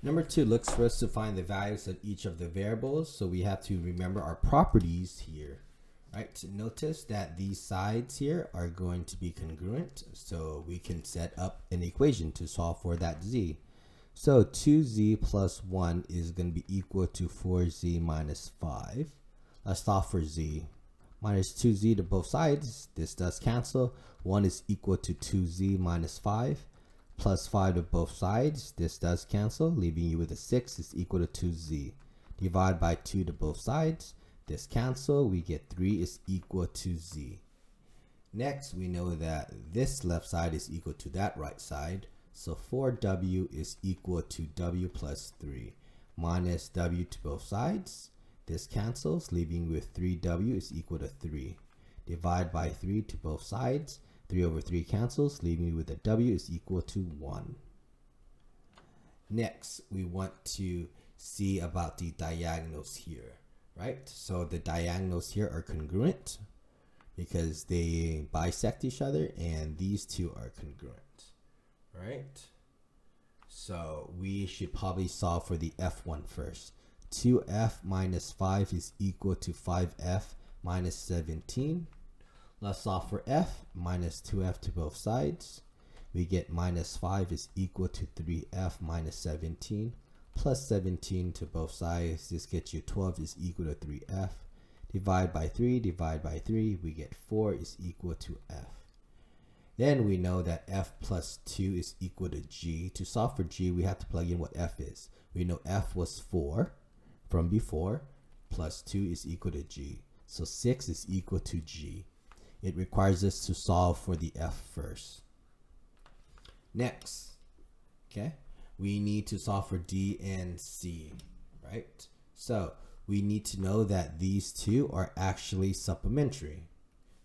Number 2 looks for us to find the values of each of the variables. So we have to remember our properties here, right? Notice that these sides here are going to be congruent. So we can set up an equation to solve for that z. So 2z plus 1 is going to be equal to 4z minus 5. Let's solve for z. Minus 2z to both sides. This does cancel. 1 is equal to 2z minus 5. Plus 5 to both sides. This does cancel, leaving you with a 6 is equal to 2z. Divide by 2 to both sides. This cancel. We get 3 is equal to z. Next, we know that this left side is equal to that right side. So 4w is equal to w plus 3 minus w to both sides. This cancels, leaving with 3w is equal to 3. Divide by 3 to both sides. 3 over 3 cancels, leaving you with a w is equal to 1. Next, we want to see about the diagonals here, right? So the diagonals here are congruent because they bisect each other, and these two are congruent, right? So we should probably solve for the f1 first. 2f minus 5 is equal to 5f minus 17. Let's solve for f. Minus 2f to both sides. We get minus 5 is equal to 3f minus 17 plus 17 to both sides. This gets you 12 is equal to 3f. Divide by 3, divide by 3. We get 4 is equal to f. Then we know that f plus 2 is equal to g. To solve for g, we have to plug in what f is. We know f was 4 from before, plus 2 is equal to g. So 6 is equal to g. It requires us to solve for the f first. Next, okay, we need to solve for d and c, right? So we need to know that these two are actually supplementary.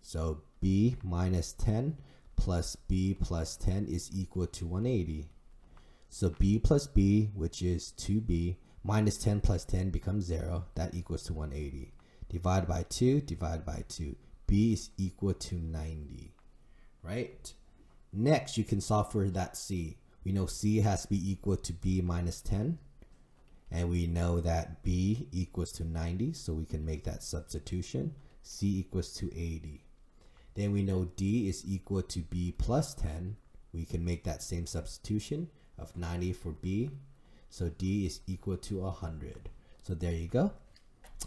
So b minus 10 plus b plus 10 is equal to 180. So b plus b, which is 2b, minus 10 plus 10 becomes 0. That equals to 180. Divide by 2, divide by 2. B is equal to 90, right? Next, you can solve for that c. We know c has to be equal to b minus 10. And we know that b equals to 90, so we can make that substitution. C equals to 80. Then we know d is equal to b plus 10. We can make that same substitution of 90 for b. So d is equal to 100. So there you go.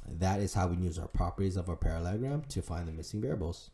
That is how we use our properties of our parallelogram to find the missing variables.